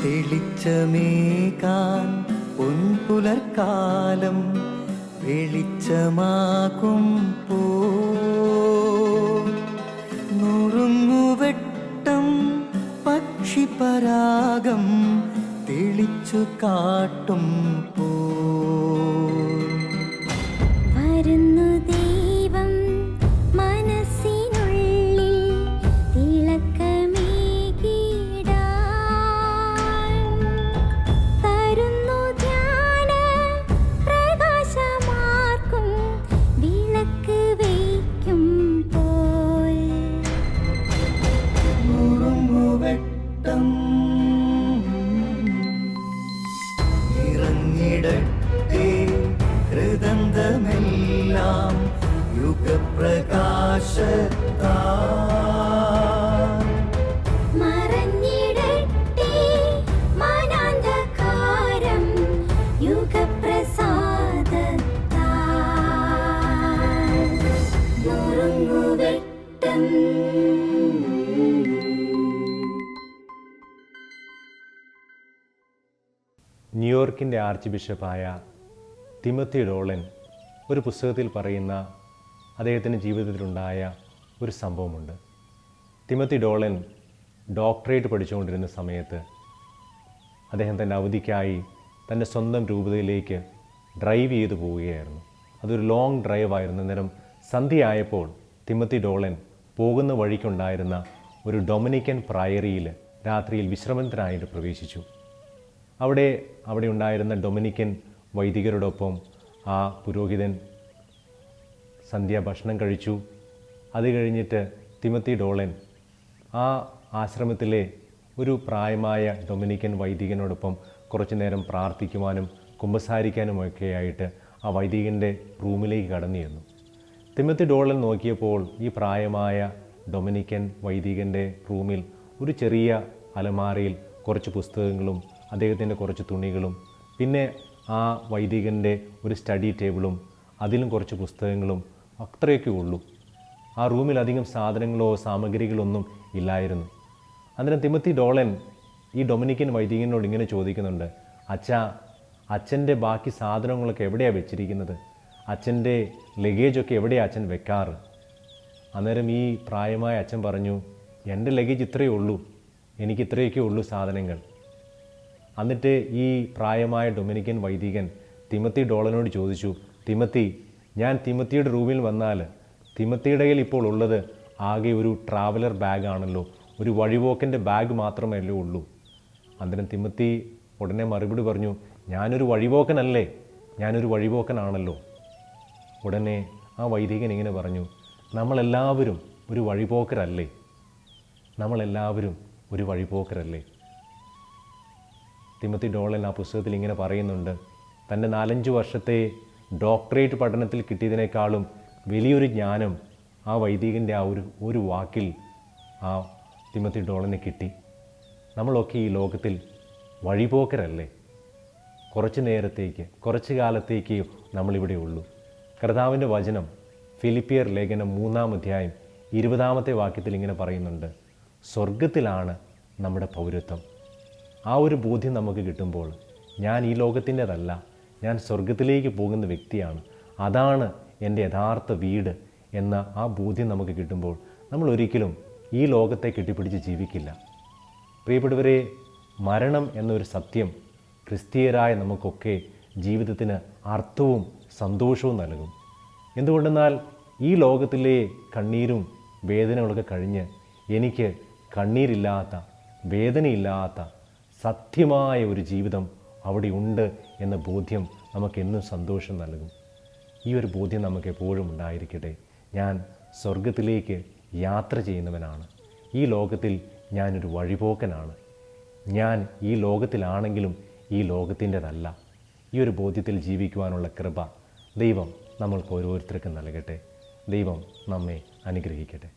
തെളിച്ചമേകാൻ പൊൻപുലർക്കാലം വെളിച്ചമാകും പോ നുറുങ്ങുവെട്ടം പക്ഷിപരാഗം തെളിച്ചു കാട്ടും പോ വരുന്നു ദൈവം മനസ്സിനുള്ളിൽ തിളക്കമേകിടാൻ തരുന്നു ധ്യാന പ്രകാശമാർക്കും വിളക്ക് വയ്ക്കുമ്പോൾ നുറുങ്ങുവെട്ടം ഇറങ്ങിടട്ടെ ഹൃദന്തമെല്ലാം യുഗപ്രകാശത്താൽ മറഞ്ഞിടട്ടെ മാനാന്ധകാരം യുഗപ്രസാദത്താൽ നുറുങ്ങുവെട്ടം. ന്യൂയോർക്കിൻ്റെ ആർച്ച് ബിഷപ്പായ തിമത്തി ഡോളൻ ഒരു പുസ്തകത്തിൽ പറയുന്ന അദ്ദേഹത്തിൻ്റെ ജീവിതത്തിലുണ്ടായ ഒരു സംഭവമുണ്ട്. തിമത്തി ഡോളൻ ഡോക്ടറേറ്റ് പഠിച്ചുകൊണ്ടിരുന്ന സമയത്ത് അദ്ദേഹം തൻ്റെ അവധിക്കായി തൻ്റെ സ്വന്തം രൂപതയിലേക്ക് ഡ്രൈവ് ചെയ്തു പോവുകയായിരുന്നു. അതൊരു ലോങ് ഡ്രൈവ് ആയിരുന്നു. അന്നേരം സന്ധ്യയായപ്പോൾ തിമത്തി ഡോളൻ പോകുന്ന വഴിക്കുണ്ടായിരുന്ന ഒരു ഡൊമിനിക്കൻ പ്രയറിയിൽ രാത്രിയിൽ വിശ്രമത്തിനായിട്ട് പ്രവേശിച്ചു. അവിടെ ഉണ്ടായിരുന്ന ഡൊമിനിക്കൻ വൈദികരോടൊപ്പം ആ പുരോഹിതൻ സന്ധ്യ ഭക്ഷണം കഴിച്ചു. അത് കഴിഞ്ഞിട്ട് തിമത്തി ഡോളൻ ആ ആശ്രമത്തിലെ ഒരു പ്രായമായ ഡൊമിനിക്കൻ വൈദികനോടൊപ്പം കുറച്ചു നേരം പ്രാർത്ഥിക്കുവാനും കുമ്പസാരിക്കാനുമൊക്കെയായിട്ട് ആ വൈദികൻ്റെ റൂമിലേക്ക് കടന്നു ചെന്നു. തിമത്തി ഡോളൻ നോക്കിയപ്പോൾ ഈ പ്രായമായ ഡൊമിനിക്കൻ വൈദികൻ്റെ റൂമിൽ ഒരു ചെറിയ അലമാരയിൽ കുറച്ച് പുസ്തകങ്ങളും അദ്ദേഹത്തിൻ്റെ കുറച്ച് തുണികളും പിന്നെ ആ വൈദികൻ്റെ ഒരു സ്റ്റഡി ടേബിളും അതിലും കുറച്ച് പുസ്തകങ്ങളും അത്രയൊക്കെ ഉള്ളൂ. ആ റൂമിൽ അധികം സാധനങ്ങളോ സാമഗ്രികളൊന്നും ഇല്ലായിരുന്നു. അന്നേരം തിമത്തി ഡോളൻ ഈ ഡൊമിനിക്കൻ വൈദികനോട് ഇങ്ങനെ ചോദിക്കുന്നുണ്ട്, അച്ഛൻ്റെ ബാക്കി സാധനങ്ങളൊക്കെ എവിടെയാണ് വെച്ചിരിക്കുന്നത്? അച്ഛൻ്റെ ലഗേജൊക്കെ എവിടെയാണ് അച്ഛൻ വെക്കാറ്? അന്നേരം ഈ പ്രായമായ അച്ഛൻ പറഞ്ഞു, എൻ്റെ ലഗേജ് ഇത്രയേ ഉള്ളൂ, എനിക്ക് ഇത്രയൊക്കെ ഉള്ളൂ സാധനങ്ങൾ. എന്നിട്ട് ഈ പ്രായമായ ഡൊമിനിക്കൻ വൈദികൻ തിമത്തി ഡോളനോട് ചോദിച്ചു, തിമത്തി, ഞാൻ തിമത്തിയുടെ റൂമിൽ വന്നാൽ തിമത്തിയുടെ കയ്യിൽ ഇപ്പോൾ ഉള്ളത് ആകെ ഒരു ട്രാവലർ ബാഗാണല്ലോ, ഒരു വഴിപോക്കൻ്റെ ബാഗ് മാത്രമല്ലേ ഉള്ളൂ. അന്നേരം തിമത്തി ഉടനെ മറുപടി പറഞ്ഞു, ഞാനൊരു വഴിപോക്കനല്ലേ, ഞാനൊരു വഴിപോക്കനാണല്ലോ. ഉടനെ ആ വൈദികൻ ഇങ്ങനെ പറഞ്ഞു, നമ്മളെല്ലാവരും ഒരു വഴിപോക്കരല്ലേ, നമ്മളെല്ലാവരും ഒരു വഴിപോക്കരല്ലേ. തിമത്തി ഡോളൻ ആ പുസ്തകത്തിൽ ഇങ്ങനെ പറയുന്നുണ്ട്, തൻ്റെ 4-5 വർഷത്തെ ഡോക്ടറേറ്റ് പഠനത്തിൽ കിട്ടിയതിനേക്കാളും വലിയൊരു ജ്ഞാനം ആ വൈദികൻ്റെ ആ ഒരു വാക്കിൽ ആ തിമത്തി ഡോളന് കിട്ടി. നമ്മളൊക്കെ ഈ ലോകത്തിൽ വഴിപോക്കരല്ലേ, കുറച്ച് നേരത്തേക്ക്, കുറച്ച് കാലത്തേക്ക് നമ്മളിവിടെ ഉള്ളൂ. കർത്താവിൻ്റെ വചനം ഫിലിപ്പിയർ ലേഖനം 3-ാം അധ്യായം 20-ാമത്തെ വാക്യത്തിൽ ഇങ്ങനെ പറയുന്നുണ്ട്, സ്വർഗത്തിലാണ് നമ്മുടെ പൗരത്വം. ആ ഒരു ബോധ്യം നമുക്ക് കിട്ടുമ്പോൾ ഞാൻ ഈ ലോകത്തിൻ്റെതല്ല, ഞാൻ സ്വർഗത്തിലേക്ക് പോകുന്ന വ്യക്തിയാണ്, അതാണ് എൻ്റെ യഥാർത്ഥ വീട് എന്ന ആ ബോധ്യം നമുക്ക് കിട്ടുമ്പോൾ നമ്മൾ ഒരിക്കലും ഈ ലോകത്തെ കെട്ടിപ്പിടിച്ച് ജീവിക്കില്ല. പ്രിയപ്പെട്ടവരെ, മരണം എന്നൊരു സത്യം ക്രിസ്തീയരായ നമുക്കൊക്കെ ജീവിതത്തിന് അർത്ഥവും സന്തോഷവും നൽകും. എന്തുകൊണ്ടെന്നാൽ ഈ ലോകത്തിലെ കണ്ണീരും വേദനകളൊക്കെ കഴിഞ്ഞ് എനിക്ക് കണ്ണീരില്ലാത്ത, വേദനയില്ലാത്ത സത്യമായ ഒരു ജീവിതം അവിടെ ഉണ്ട് എന്ന ബോധ്യം നമുക്കെന്നും സന്തോഷം നൽകും. ഈ ഒരു ബോധ്യം നമുക്ക് എപ്പോഴും ഉണ്ടായിരിക്കട്ടെ. ഞാൻ സ്വർഗത്തിലേക്ക് യാത്ര ചെയ്യുന്നവനാണ്, ഈ ലോകത്തിൽ ഞാനൊരു വഴിപോക്കനാണ്, ഞാൻ ഈ ലോകത്തിലാണെങ്കിലും ഈ ലോകത്തിൻ്റെതല്ല. ഈ ഒരു ബോധ്യത്തിൽ ജീവിക്കുവാനുള്ള കൃപ ദൈവം നമ്മൾക്ക് ഓരോരുത്തർക്കും നൽകട്ടെ. ദൈവം നമ്മെ അനുഗ്രഹിക്കട്ടെ.